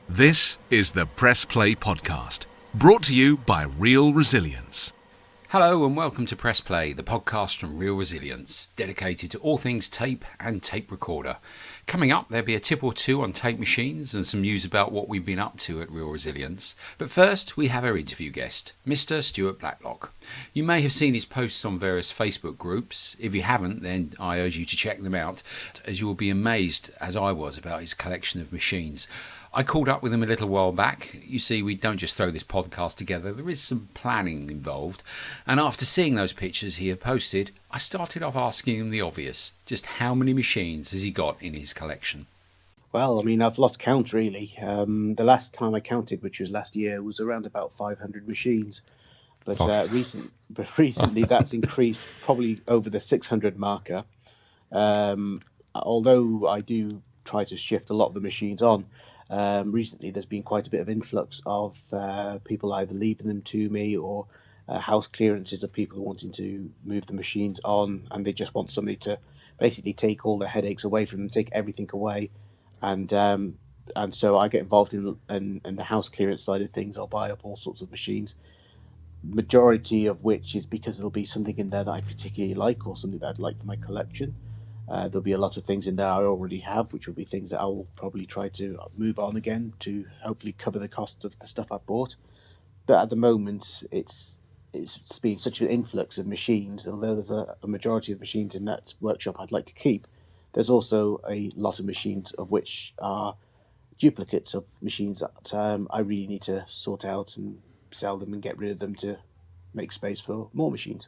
This is the Press Play Podcast, brought to you by Real Resilience. Hello and welcome to Press Play, the podcast from Real Resilience, dedicated to all things tape and tape recorder. Coming up, there'll be a tip or two on tape machines and some news about what we've been up to at Real Resilience. But first, we have our interview guest, Mr. Stuart Blacklock. You may have seen his posts on various Facebook groups. If you haven't, then I urge you to check them out, as you will be amazed, as I was, about his collection of machines. I called up with him a little while back. You see, we don't just throw this podcast together, there is some planning involved. And after seeing those pictures he had posted, I started off asking him the obvious. Just how many machines has he got in his collection? Well, I mean, I've lost count, really. The last time I counted, which was last year, was around about 500 machines. But recently that's increased probably over the 600 marker. Although I do try to shift a lot of the machines on, recently there's been quite a bit of influx of people either leaving them to me or house clearances of people wanting to move the machines on, and they just want somebody to basically take all the headaches away from them, take everything away, and so I get involved in the house clearance side of things. I'll buy up all sorts of machines, majority of which is because there'll be something in there that I particularly like or something that I'd like for my collection. There'll be a lot of things in there I already have, which will be things that I will probably try to move on again to hopefully cover the cost of the stuff I've bought. But at the moment, it's been such an influx of machines. Although there's a majority of machines in that workshop I'd like to keep, there's also a lot of machines of which are duplicates of machines that I really need to sort out and sell them and get rid of them to make space for more machines.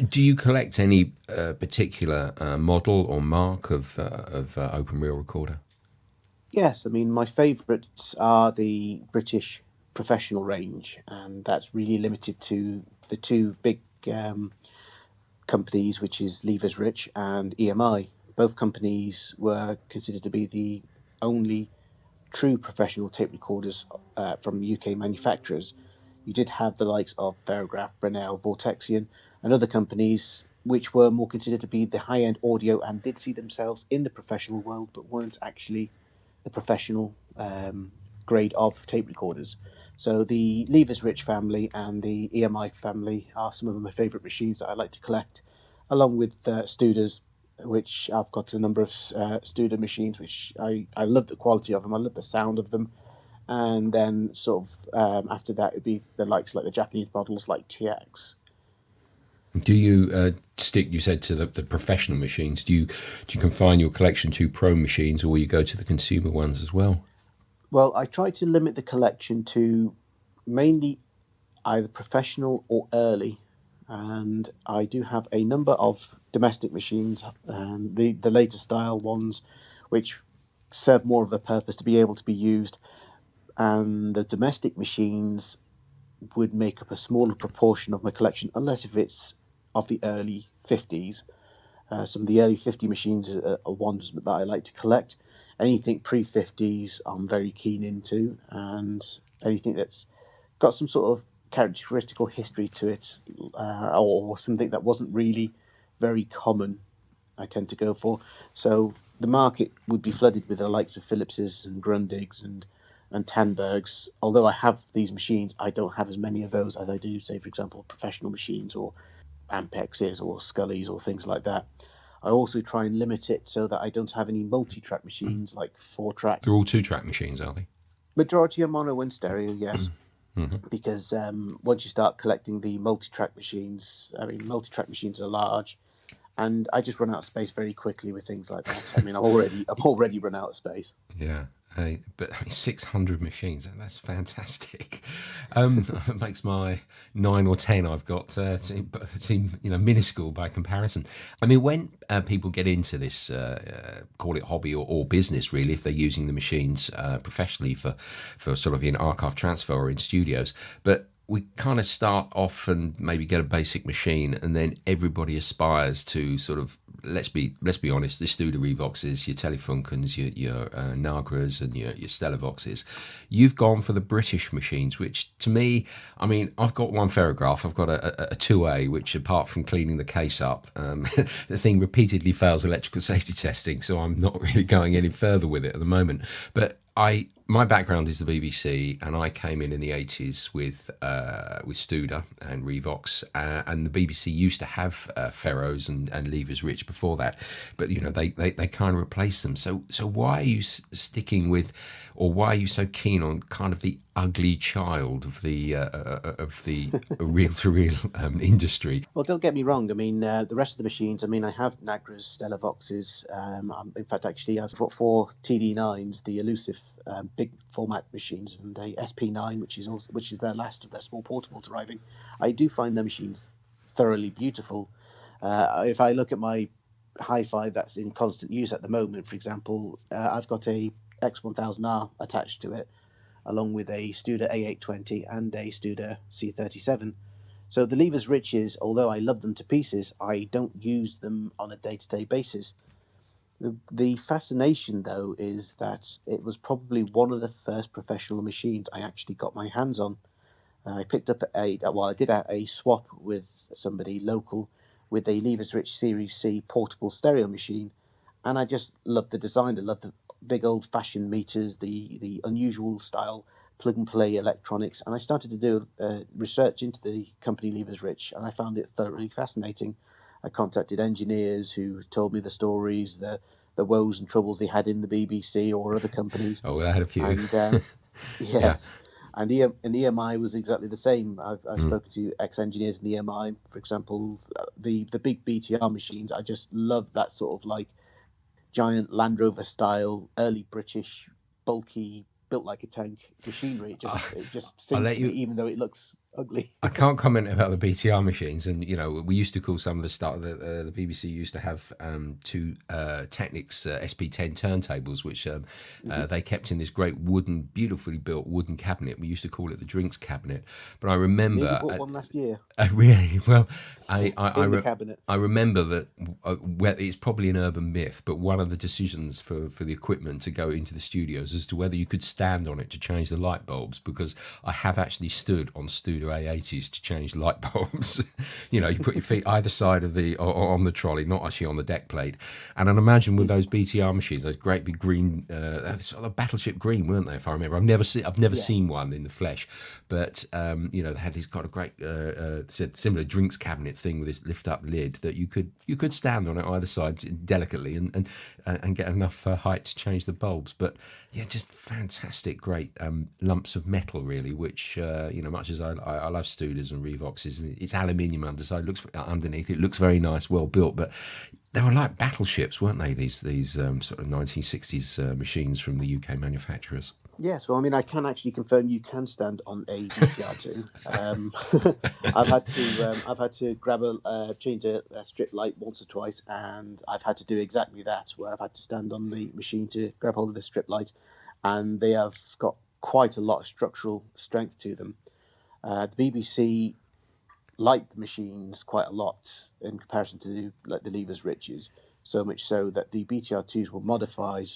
Do you collect any particular model or mark of open reel recorder? Yes, I mean, my favourites are the British professional range, and that's really limited to the two big companies, which is Levers Rich and EMI. Both companies were considered to be the only true professional tape recorders from UK manufacturers. You did have the likes of Verograph, Brunel, Vortexian, and other companies which were more considered to be the high-end audio and did see themselves in the professional world, but weren't actually the professional grade of tape recorders. So the Levers Rich family and the EMI family are some of my favourite machines that I like to collect, along with Studers, which I've got a number of Studer machines, which I love the quality of them, I love the sound of them. And then sort of after that, it'd be the likes like the Japanese models like TX. Do you stick, you said, to the professional machines? Do you confine your collection to pro machines, or will you go to the consumer ones as well? Well, I try to limit the collection to mainly either professional or early. And I do have a number of domestic machines, the later style ones, which serve more of a purpose to be able to be used. And the domestic machines would make up a smaller proportion of my collection, unless if it's of the early 50s. Some of the early 50 machines are ones that I like to collect. Anything pre-50s I'm very keen into, and anything that's got some sort of characteristical history to it, or something that wasn't really very common, I tend to go for. So the market would be flooded with the likes of Philipses and Grundigs and Tandbergs. Although I have these machines, I don't have as many of those as I do, say, for example, professional machines or Ampexes or Scullys or things like that. I also try and limit it so that I don't have any multi-track machines like 4-track. They're all 2-track machines, are they? Majority are mono and stereo, yes. Mm-hmm. Because once you start collecting the multi-track machines, I mean, multi-track machines are large, and I just run out of space very quickly with things like that. I mean, I've already run out of space. Yeah. But 600 machines, that's fantastic. It makes my 9 or 10 I've got seem minuscule by comparison. I mean, when people get into this, call it hobby or business, really, if they're using the machines professionally for sort of in archive transfer or in studios, but we kind of start off and maybe get a basic machine, and then everybody aspires to sort of, let's be honest, the Studer Revoxes, your Telefunkens, your Nagras and your Stellavoxes. You've gone for the British machines, which to me, I mean, I've got one Ferrograph, I've got a 2A, which apart from cleaning the case up, the thing repeatedly fails electrical safety testing, so I'm not really going any further with it at the moment. But My background is the BBC, and I came in the 80s with Studer and Revox, and the BBC used to have Ferros and Levers Rich before that, but they kind of replaced them. So why are you sticking with, or why are you so keen on kind of the ugly child of the reel-to-reel industry? Well, don't get me wrong. I mean, the rest of the machines. I mean, I have Nagras, Stella Voxes. In fact, actually, I've got 4 TD9s, the elusive big format machines, and a SP9, which is their last of their small portables arriving. I do find their machines thoroughly beautiful. If I look at my hi-fi that's in constant use at the moment, for example, I've got a X1000R attached to it, along with a Studer A820 and a Studer C37. So the Levers Riches, although I love them to pieces, I don't use them on a day-to-day basis. The fascination, though, is that it was probably one of the first professional machines I actually got my hands on. I picked up I did a swap with somebody local with a Levers Rich Series C portable stereo machine, and I just loved the design. I loved the big old-fashioned meters, the unusual style plug-and-play electronics, and I started to do research into the company Levers Rich, and I found it thoroughly fascinating. I contacted engineers who told me the stories, the woes and troubles they had in the BBC or other companies. Oh, I had a few. And yes, Yeah. and EMI was exactly the same. I've spoken to ex-engineers in EMI, for example, the big BTR machines. I just love that sort of like giant Land Rover style, early British, bulky, built like a tank machinery. It just sings to me, even though it looks ugly. I can't comment about the BTR machines, and we used to call some of the stuff the BBC used to have 2 Technics SP10 turntables, which they kept in this great wooden, beautifully built wooden cabinet. We used to call it the drinks cabinet. But I remember Maybe bought one last year. Really well. In the cabinet. I remember that it's probably an urban myth, but one of the decisions for the equipment to go into the studios as to whether you could stand on it to change the light bulbs, because I have actually stood on Studer A80s to change light bulbs. You put your feet either side of or on the trolley, not actually on the deck plate. And I'd imagine with those BTR machines, those great big green, sort of battleship green, weren't they? If I remember, I've never seen one in the flesh, but they had these kind of great similar drinks cabinet thing with this lift up lid that you could stand on it either side delicately and get enough height to change the bulbs. But yeah, just fantastic, great lumps of metal, really. Which much as I love Studers and Revoxes, it's aluminium underside. Underneath it looks very nice, well built, but they were like battleships, weren't they? These sort of 1960s machines from the UK manufacturers. Yes, well, I mean, I can actually confirm you can stand on a BTR2. I've had to change a strip light once or twice, and I've had to do exactly that, where I've had to stand on the machine to grab hold of the strip light, and they have got quite a lot of structural strength to them. The BBC liked the machines quite a lot in comparison to the Levers Riches. So much so that the BTR2s were modified.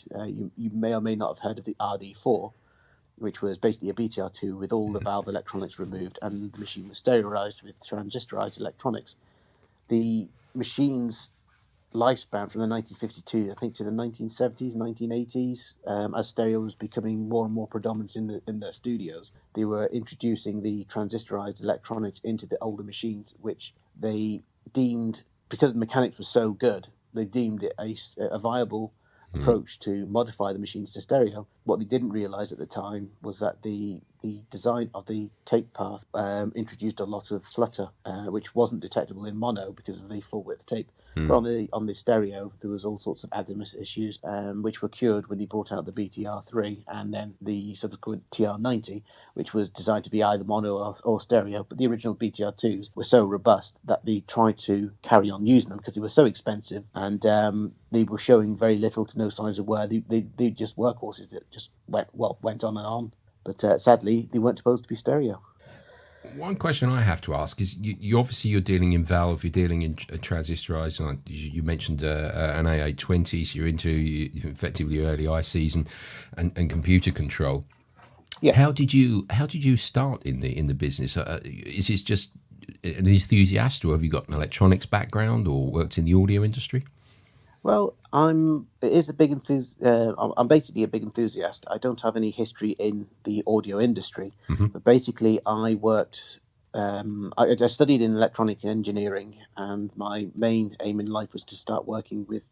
You may or may not have heard of the RD4, which was basically a BTR2 with all the valve electronics removed, and the machine was stereoized with transistorized electronics. The machine's lifespan from the 1952, I think, to the 1970s, 1980s, as stereo was becoming more and more predominant in the studios, they were introducing the transistorized electronics into the older machines, which they deemed, because the mechanics were so good, they deemed it a viable approach to modify the machines to stereo. What they didn't realize at the time was that the design of the tape path introduced a lot of flutter, which wasn't detectable in mono because of the full width tape. But on the stereo, there was all sorts of azimuth issues, which were cured when they brought out the BTR3 and then the subsequent TR90, which was designed to be either mono or stereo. But the original BTR2s were so robust that they tried to carry on using them because they were so expensive, and they were showing very little to no signs of wear. They just workhorses that just went on and on. But sadly, they weren't supposed to be stereo. One question I have to ask is, you obviously you're dealing in valve, you're dealing in transistorized. You mentioned an A820, so you're into effectively early ICs and computer control. Yeah. How did you start in the business? Is this just an enthusiast, or have you got an electronics background, or worked in the audio industry? Well, it is a big I'm basically a big enthusiast. I don't have any history in the audio industry, but basically I worked. I studied in electronic engineering, and my main aim in life was to start working with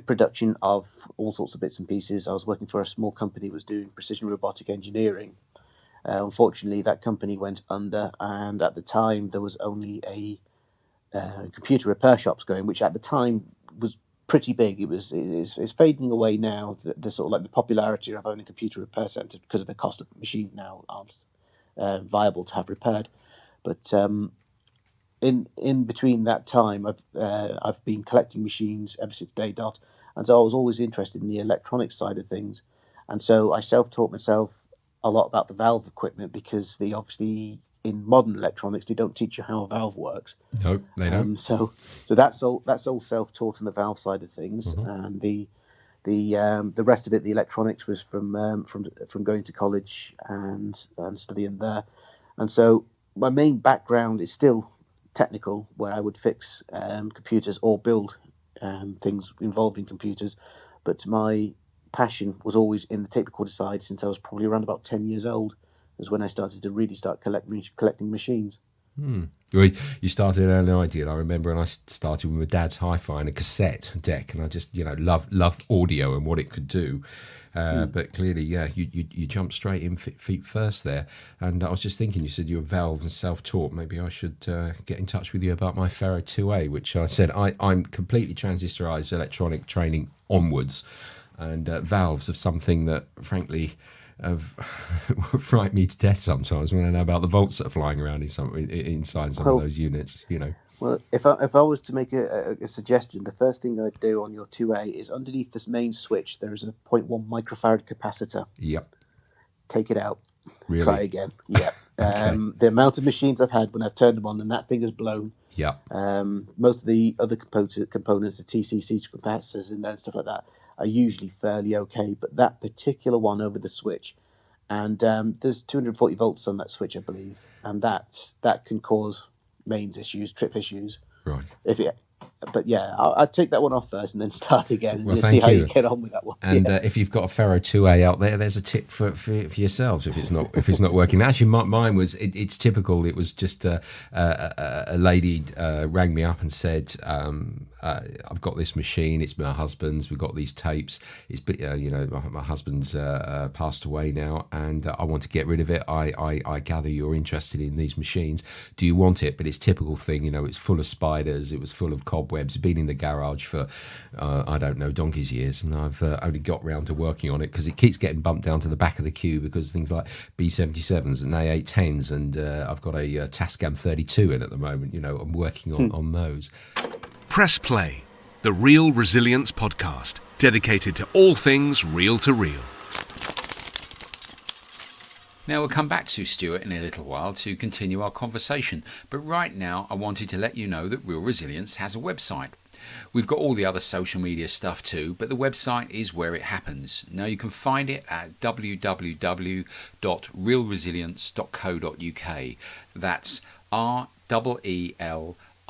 production of all sorts of bits and pieces. I was working for a small company that was doing precision robotic engineering. Unfortunately, that company went under, and at the time there was only a computer repair shops going, which at the time was pretty big. It's fading away now. The sort of like the popularity of owning a computer repair center because of the cost of the machine now aren't viable to have repaired. But in between that time, I've been collecting machines ever since day dot, and so I was always interested in the electronic side of things, and so I self-taught myself a lot about the valve equipment because they obviously in modern electronics they don't teach you how a valve works. No, they don't. So that's all self-taught on the valve side of things, and the rest of it, the electronics, was from going to college and studying there, and so my main background is still technical, where I would fix computers or build things involving computers, but my passion was always in the tape recorder side since I was probably around about 10 years old. Was when I started to really start collecting machines. Well, you started at an idea. I remember when I started with my dad's hi-fi and a cassette deck, and I just loved audio and what it could do. But clearly, you jumped straight in feet first there. And I was just thinking, you said you were valve and self-taught. Maybe I should get in touch with you about my Faro 2A, which I said I'm completely transistorized electronic training onwards, and valves of something that, frankly, frighten me to death sometimes when I know about the volts that are flying around inside some of those units. Well, if I was to make a suggestion, the first thing I'd do on your 2A is underneath this main switch there is a 0.1 microfarad capacitor. Yep. Take it out. Really? Try again. Yeah. Okay. The amount of machines I've had when I've turned them on and that thing has blown. Yeah. Most of the other components, the TCC capacitors in there and stuff like that, are usually fairly okay, but that particular one over the switch, and there's 240 volts on that switch, I believe, and that can cause mains issues, trip issues. Right. But yeah, I'd take that one off first and then start again Well, and see how you get on with that one. And if you've got a Faro 2A out there's a tip for yourselves if it's not working. Actually, mine was it's typical. It was just a lady rang me up and said, I've got this machine. It's my husband's. We've got these tapes. It's my husband's passed away now, and I want to get rid of it. I gather you're interested in these machines. Do you want it? But it's typical thing. It's full of spiders. It was full of cobwebs. Been in the garage for I don't know, donkey's years, and I've only got round to working on it because it keeps getting bumped down to the back of the queue because things like B77s and A810s, and I've got a Tascam 32 in at the moment. I'm working on those. Press Play, the Real Resilience podcast, dedicated to all things reel to reel. Now we'll come back to Stuart in a little while to continue our conversation, but right now I wanted to let you know that Real Resilience has a website. We've got all the other social media stuff too, but the website is where it happens. Now you can find it at www.realresilience.co.uk. That's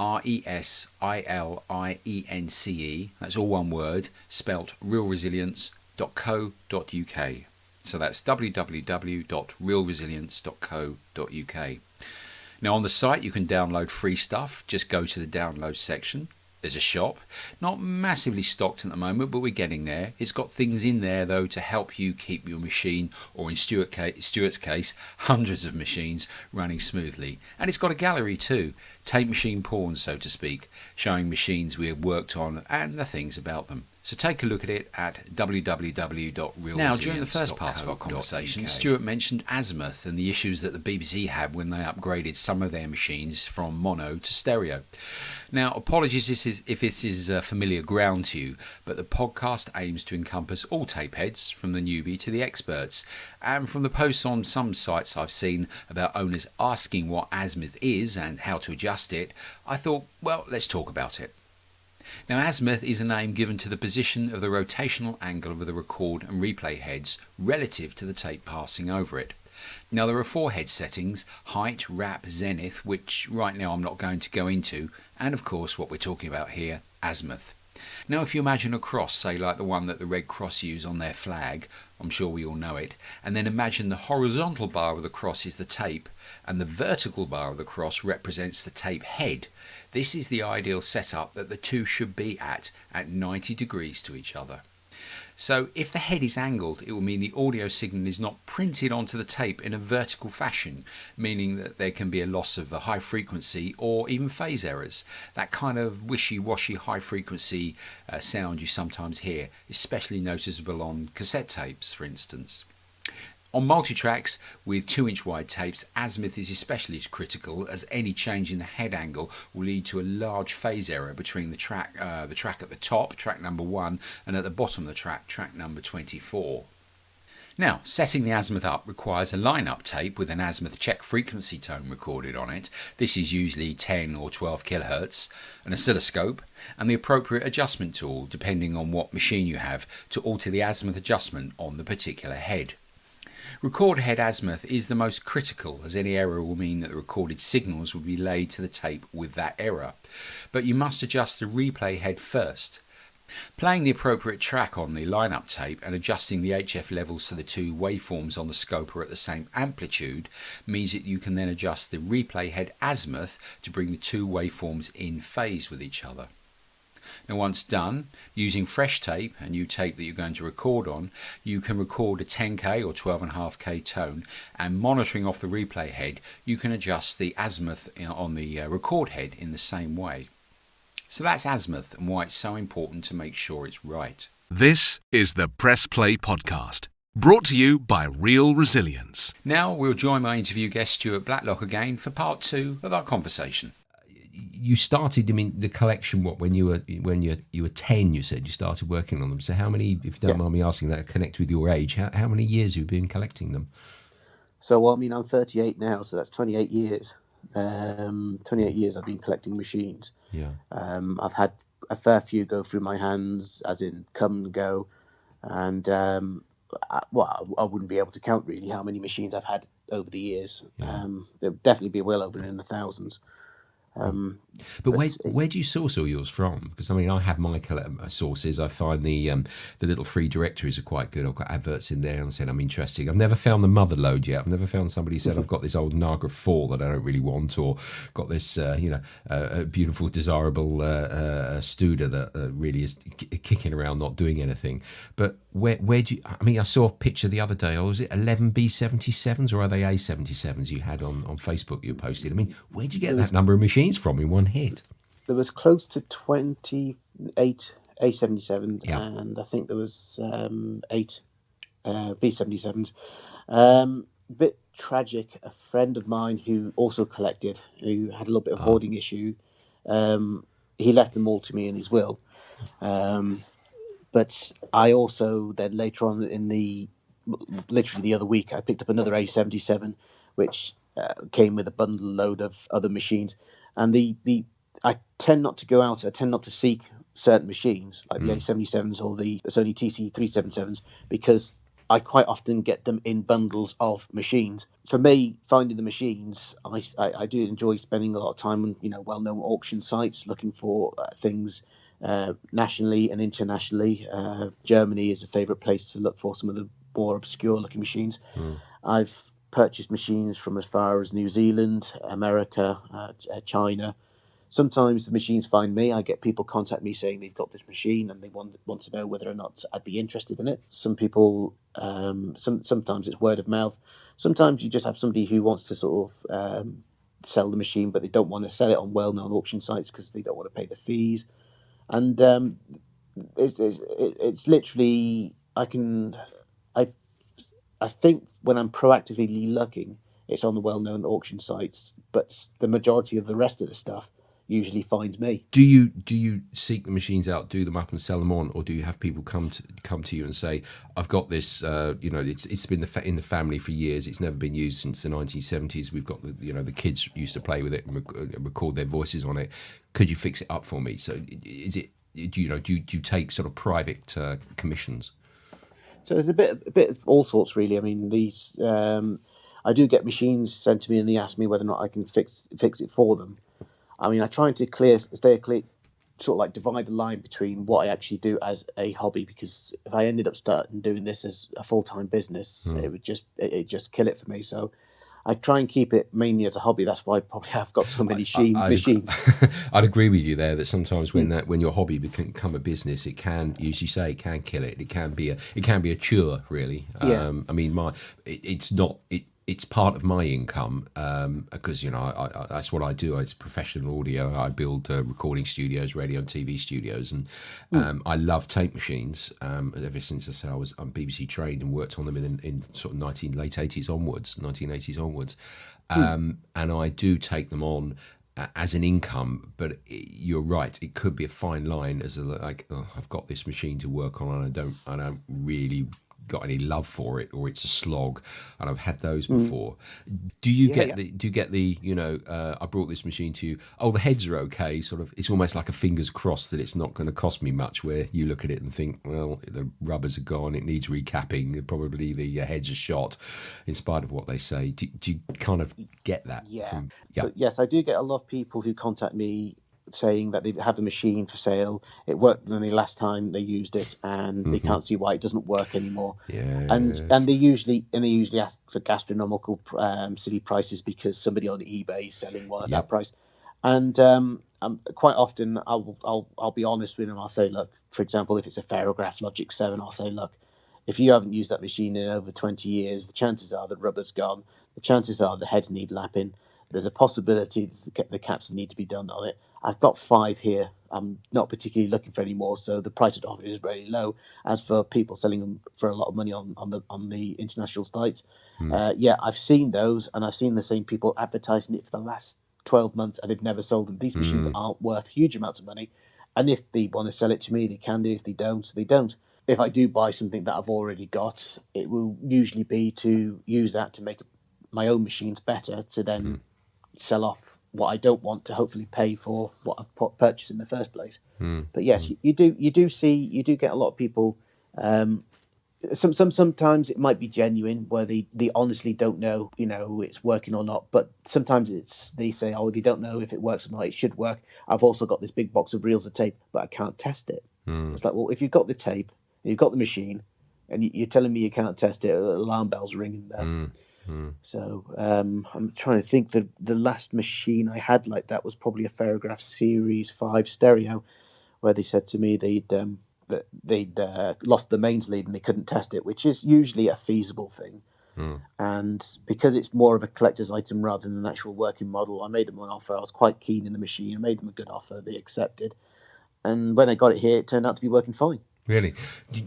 RELRESILIENCE, that's all one word, spelt realresilience.co.uk. So that's www.realresilience.co.uk. Now on the site you can download free stuff. Just go to the download section. There's a shop, not massively stocked at the moment, but we're getting there. It's got things in there though to help you keep your machine, or in Stuart's case, hundreds of machines running smoothly. And it's got a gallery too, tape machine porn so to speak, showing machines we have worked on and the things about them. So take a look at it at www.realresilience.co.uk. Now, during the first part of our conversation, Stuart mentioned azimuth and the issues that the BBC had when they upgraded some of their machines from mono to stereo. Now, apologies if this is familiar ground to you, but the podcast aims to encompass all tape heads, from the newbie to the experts. And from the posts on some sites I've seen about owners asking what azimuth is and how to adjust it, I thought, well, let's talk about it. Now, azimuth is a name given to the position of the rotational angle of the record and replay heads relative to the tape passing over it. Now, there are 4 head settings: height, wrap, zenith, which right now I'm not going to go into, and of course what we're talking about here, azimuth. Now, if you imagine a cross, say like the one that the Red Cross use on their flag, I'm sure we all know it, and then imagine the horizontal bar of the cross is the tape, and the vertical bar of the cross represents the tape head. This is the ideal setup that the two should be at 90 degrees to each other. So if the head is angled, it will mean the audio signal is not printed onto the tape in a vertical fashion, meaning that there can be a loss of a high frequency or even phase errors. That kind of wishy-washy high frequency sound you sometimes hear, especially noticeable on cassette tapes, for instance. On multitracks with 2-inch wide tapes, azimuth is especially critical, as any change in the head angle will lead to a large phase error between the track at the top, track number 1, and at the bottom of the track number 24. Now, setting the azimuth up requires a line-up tape with an azimuth check frequency tone recorded on it. This is usually 10 or 12 kHz, an oscilloscope, and the appropriate adjustment tool, depending on what machine you have, to alter the azimuth adjustment on the particular head. Record head azimuth is the most critical, as any error will mean that the recorded signals will be laid to the tape with that error. But you must adjust the replay head first. Playing the appropriate track on the line-up tape and adjusting the HF levels to the two waveforms on the scoper at the same amplitude means that you can then adjust the replay head azimuth to bring the two waveforms in phase with each other. Now, once done, using fresh tape, a new tape that you're going to record on, you can record a 10K or 12.5K tone, and monitoring off the replay head, you can adjust the azimuth on the record head in the same way. So that's azimuth and why it's so important to make sure it's right. This is the Press Play Podcast, brought to you by Real Resilience. Now we'll join my interview guest Stuart Blacklock again for part 2 of our conversation. You started, I mean, the collection, when you were 10, you said you started working on them. So how many, if you don't mind me asking that, connect with your age, how many years have you been collecting them? So, well, I mean, I'm 38 now, so that's 28 years. 28 years I've been collecting machines. Yeah. I've had a fair few go through my hands, as in come and go. And, I wouldn't be able to count really how many machines I've had over the years. Yeah. There'll definitely be well over in the thousands. But where do you source all yours from? Because I mean, I have my sources. I find the little free directories are quite good. I've got adverts in there, and I said I'm interested. I've never found the mother load yet. I've never found somebody who said I've got this old Nagra 4 that I don't really want, or got this a beautiful, desirable Studer that really is kicking around, not doing anything. But where do you? I mean, I saw a picture the other day. Was it 11 B77s or are they A77s you had on Facebook you posted? I mean, where do you get that number of machines from in one hit? There was close to 28 A77s, and I think there was 8 B77s. Bit tragic. A friend of mine who also collected, who had a little bit of hoarding issue, he left them all to me in his will. But I also then later on literally the other week, I picked up another A77, which came with a bundle load of other machines. And I tend not to go out. I tend not to seek certain machines like the A77s or the Sony TC377s, because I quite often get them in bundles of machines. For me, finding the machines, I do enjoy spending a lot of time on well-known auction sites looking for things nationally and internationally. Germany is a favourite place to look for some of the more obscure-looking machines. I've purchased machines from as far as New Zealand, America, China. Sometimes the machines find me. I get people contact me saying they've got this machine and they want to know whether or not I'd be interested in it. Some people, sometimes it's word of mouth. Sometimes you just have somebody who wants to sort of sell the machine, but they don't want to sell it on well-known auction sites because they don't want to pay the fees. And it's literally, I think when I'm proactively looking, it's on the well-known auction sites, but the majority of the rest of the stuff usually finds me. Do you seek the machines out, do them up and sell them on, or do you have people come to you and say, I've got this, it's been in the family for years, it's never been used since the 1970s, we've got the kids used to play with it and record their voices on it, could you fix it up for me? So is it, do you take sort of private commissions? So there's a bit of all sorts, really. I mean, these I do get machines sent to me and they ask me whether or not I can fix it for them. I mean, I try to sort of like divide the line between what I actually do as a hobby, because if I ended up starting doing this as a full-time business, it would just kill it for me. So I try and keep it mainly as a hobby. That's why probably I've got so many machines. I'd agree with you there that sometimes when your hobby become a business, it can, as you say, it can kill it. It can be a chore, really. Yeah. I mean, it's part of my income because that's what I do. It's professional audio. I build recording studios, radio and TV studios, and I love tape machines. Ever since I'm BBC trained and worked on them in sort of late 1980s onwards, and I do take them on as an income. But you're right; it could be a fine line as I've got this machine to work on, and I don't really got any love for it, or it's a slog, and I've had those before. Do you get the I brought this machine to you, the heads are okay, sort of, it's almost like a fingers crossed that it's not going to cost me much, where you look at it and think, well, the rubbers are gone, it needs recapping, probably the heads are shot, in spite of what they say. Do you kind of get that? So, yes, I do get a lot of people who contact me saying that they have a machine for sale. It worked the last time they used it, and they can't see why it doesn't work anymore. And they usually ask for gastronomical silly prices because somebody on eBay is selling one at that price. And quite often I'll be honest with them. I'll say, look, for example, if it's a Ferrograph Logic 7, I'll say, look, if you haven't used that machine in over 20 years, the chances are the rubber's gone. The chances are the heads need lapping. There's a possibility the caps need to be done on it. I've got 5 here. I'm not particularly looking for any more, so the price I'd offer is very low. As for people selling them for a lot of money on the international sites, I've seen those, and I've seen the same people advertising it for the last 12 months, and they've never sold them. These machines aren't worth huge amounts of money, and if they want to sell it to me, they can do. If they don't, they don't. If I do buy something that I've already got, it will usually be to use that to make my own machines better, to then sell off what I don't want to hopefully pay for what I've purchased in the first place. But yes, you do get a lot of people. Sometimes it might be genuine, where they honestly don't know, it's working or not. But sometimes they say, they don't know if it works or not. It should work. I've also got this big box of reels of tape, but I can't test it. It's like, well, if you've got the tape, and you've got the machine, and you're telling me you can't test it, alarm bells ringing there. So I'm trying to think. The last machine I had like that was probably a Ferrograph Series 5 stereo, where they said to me they'd lost the mains lead and they couldn't test it, which is usually a feasible thing. And because it's more of a collector's item rather than an actual working model, I made them an offer. I was quite keen in the machine. I made them a good offer. They accepted. And when I got it here, it turned out to be working fine. Really?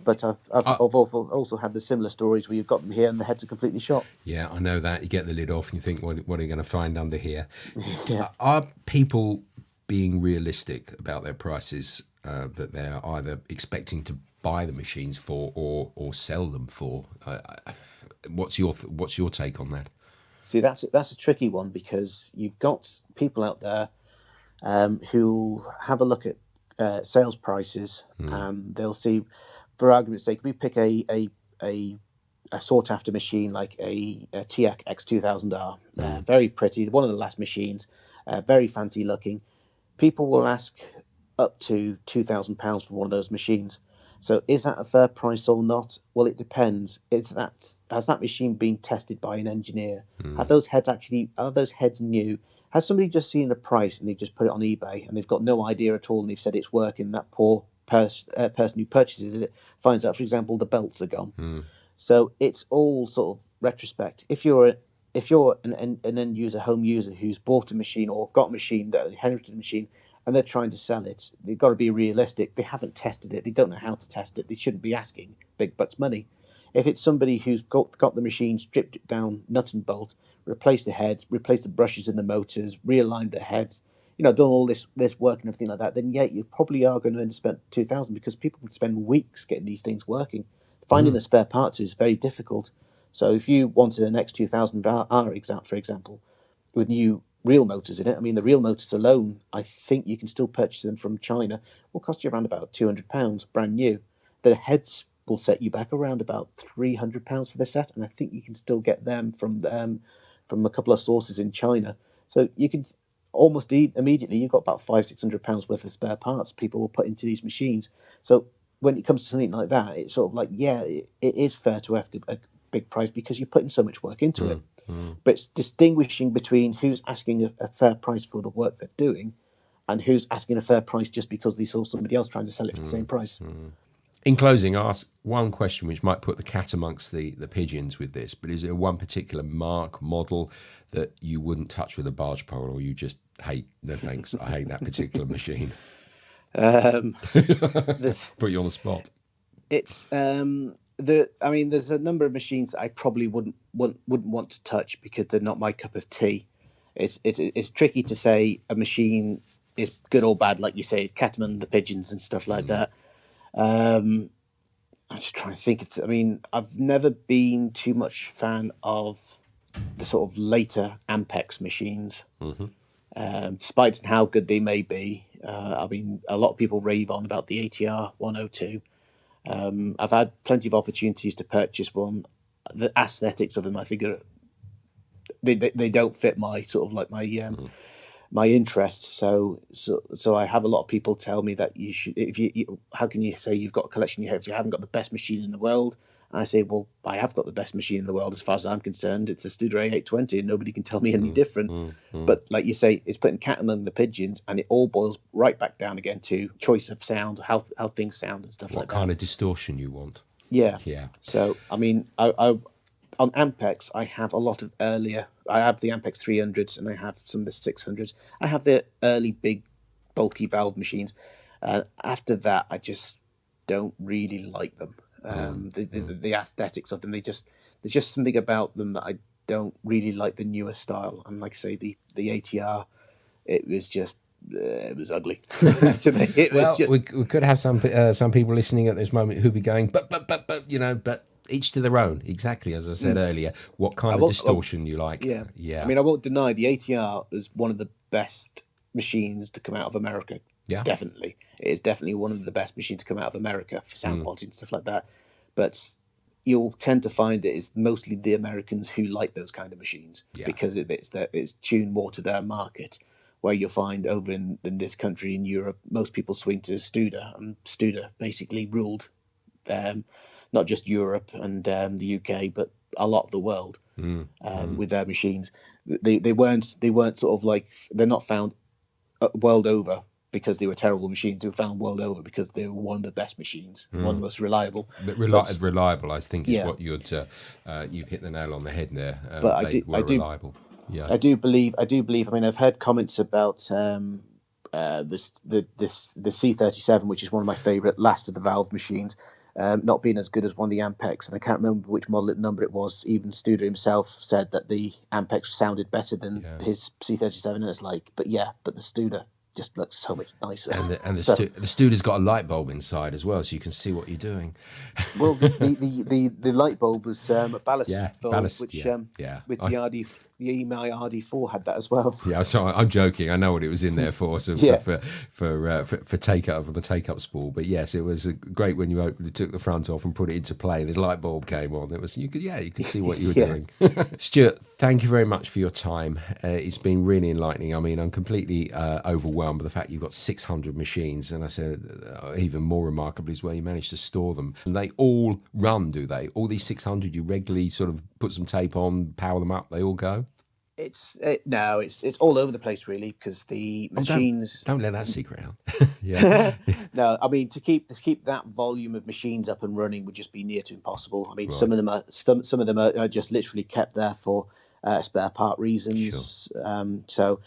But I've also had the similar stories where you've got them here and the heads are completely shot. Yeah, I know that. You get the lid off and you think, what are you going to find under here? Yeah. Are people being realistic about their prices that they're either expecting to buy the machines for or sell them for? What's your take on that? See, that's a tricky one, because you've got people out there who have a look at sales prices, and they'll see, for argument's sake, we pick a sought after machine like a TIAC X2000R, very pretty, one of the last machines, very fancy looking. People will ask up to £2,000 for one of those machines. So is that a fair price or not? Well, it depends. Has that machine been tested by an engineer? Are those heads new? Has somebody just seen the price and they've just put it on eBay and they've got no idea at all, and they've said it's working? That poor person who purchases it finds out, for example, the belts are gone. So it's all sort of retrospect. If you're an end user, home user who's bought a machine or got a machine, that inherited a machine, and they're trying to sell it, they've got to be realistic. They haven't tested it. They don't know how to test it. They shouldn't be asking big bucks money. If it's somebody who's got the machine, stripped it down, nut and bolt, replaced the heads, replaced the brushes in the motors, realigned the heads, done all this work and everything like that, then yeah, you probably are going to end up spending $2,000, because people can spend weeks getting these things working. Finding the spare parts is very difficult. So if you wanted an X2000R, for example, with new reel motors in it, I mean, the reel motors alone, I think you can still purchase them from China, will cost you around about £200, brand new. The heads will set you back around about £300 for the set, and I think you can still get them from a couple of sources in China. So you can, immediately you've got about £500-600 worth of spare parts people will put into these machines. So when it comes to something like that, it's sort of like, yeah, it is fair to ask a big price because you're putting so much work into it. But it's distinguishing between who's asking a fair price for the work they're doing and who's asking a fair price just because they saw somebody else trying to sell it for the same price. In closing, I ask one question which might put the cat amongst the pigeons with this, but is there one particular mark, model that you wouldn't touch with a barge pole, or you just hate? No thanks, I hate that particular machine. Put you on the spot. It's there's a number of machines that I probably wouldn't want to touch because they're not my cup of tea. It's tricky to say a machine is good or bad, like you say, Catamount, the pigeons and stuff like that. I'm just trying to think. I've never been too much fan of the sort of later Ampex machines, despite how good they may be. A lot of people rave on about the ATR 102. I've had plenty of opportunities to purchase one. The aesthetics of them, I think, they don't fit my sort of like my interest. So I have a lot of people tell me that you should. How can you say you've got a collection if you haven't got the best machine in the world? And I say, well, I have got the best machine in the world as far as I'm concerned. It's a Studer A820, and nobody can tell me any different. But like you say, it's putting cat among the pigeons, and it all boils right back down again to choice of sound, how things sound and stuff like that. What kind of distortion you want? Yeah. Yeah. So I on Ampex, I have a lot of earlier. I have the Ampex 300s and I have some of the 600s. I have the early big bulky valve machines. After that, I just don't really like them. The aesthetics of them, there's just something about them that I don't really like the newer style. And like I say, the ATR, it was just it was ugly to me. We could have some people listening at this moment who'd be going, but each to their own. Exactly as I said earlier. What kind of distortion you like? Yeah. I won't deny the ATR is one of the best machines to come out of America. Yeah, definitely. It is definitely one of the best machines to come out of America for sound quality and stuff like that. But you'll tend to find it is mostly the Americans who like those kind of machines because it's tuned more to their market. Where you'll find over in this country in Europe, most people swing to Studer, and Studer basically ruled not just Europe and the UK, but a lot of the world with their machines. They weren't sort of like, they're not found world over because they were terrible machines. They were found world over because they were one of the best machines, one of the most reliable. But reliable, I think, is what you've hit the nail on the head there. But they were reliable. Yeah, I do believe. I've heard comments about this the C37, which is one of my favourite last of the valve machines, not being as good as one of the Ampex, and I can't remember which model number it was. Even Studer himself said that the Ampex sounded better than his C37, and it's like, but the Studer just looks so much nicer. And the Studer's got a light bulb inside as well, so you can see what you're doing. Well, the light bulb was a ballast bulb, which with the EMI RD4 had that as well. Yeah, so I'm joking. I know what it was in there for, for take up of the take up spool. But yes, it was great when you took the front off and put it into play. This light bulb came on. It was you could see what you were doing. Stuart, thank you very much for your time. It's been really enlightening. I mean, I'm completely overwhelmed by the fact you've got 600 machines, and I said even more remarkably is where you managed to store them. And they all run, do they? All these 600, you regularly sort of put some tape on, power them up. They all go. It's all over the place really, because the machines. Don't let that secret out. Yeah. No, I mean to keep that volume of machines up and running would just be near to impossible. I mean, some of them are just literally kept there for spare part reasons. Sure. So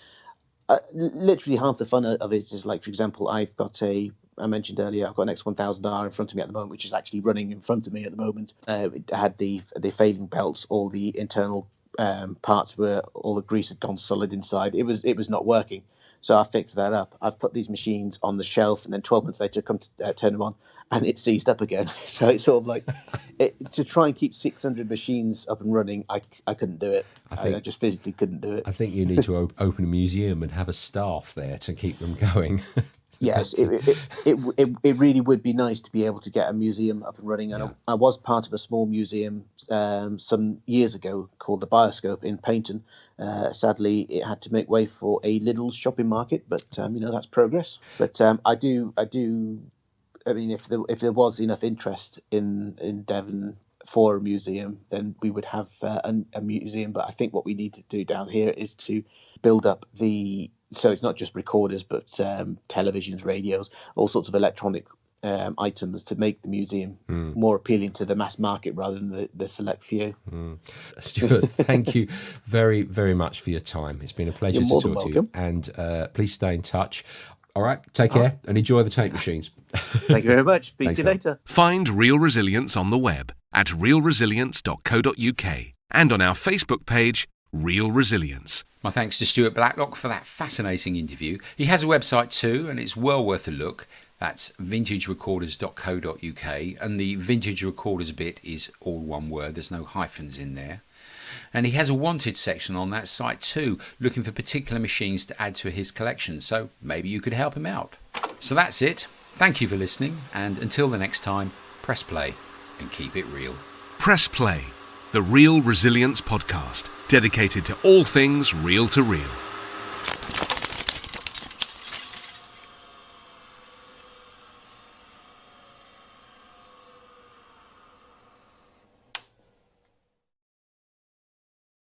literally half the fun of it is, like, for example, I mentioned earlier, I've got an X1000R in front of me at the moment, which is actually running in front of me at the moment. It had the failing belts, all the internal parts where all the grease had gone solid inside. It was not working, so I fixed that up. I've put these machines on the shelf, and then 12 months later come to turn them on, and it's seized up again. So it's sort of like to try and keep 600 machines up and running, I couldn't do it. I just physically couldn't do it. I think you need to open a museum and have a staff there to keep them going. Yes, But, it really would be nice to be able to get a museum up and running. And Yeah. I was part of a small museum some years ago called the Bioscope in Paynton. Sadly, it had to make way for a Lidl's shopping market, but that's progress. But I do. I mean, if there was enough interest in Devon for a museum, then we would have a museum. But I think what we need to do down here is to build up so it's not just recorders, but televisions, radios, all sorts of electronic items to make the museum more appealing to the mass market rather than the select few. Stuart, thank you very, very much for your time. It's been a pleasure You're to more talk than to you. welcome. And please stay in touch. All right, take care and enjoy the tape machines. Thank you very much. Speak Thanks to you a lot. later. Find Real Resilience on the web at realresilience.co.uk and on our Facebook page, Real Resilience. My thanks to Stuart Blacklock for that fascinating interview. He has a website too, and it's well worth a look. That's vintagerecorders.co.uk, and the Vintage Recorders bit is all one word. There's no hyphens in there. And he has a wanted section on that site too, looking for particular machines to add to his collection, so maybe you could help him out. So that's it. Thank you for listening, and until the next time, press play and keep it real. Press Play, the Real Resilience podcast, dedicated to all things real to real.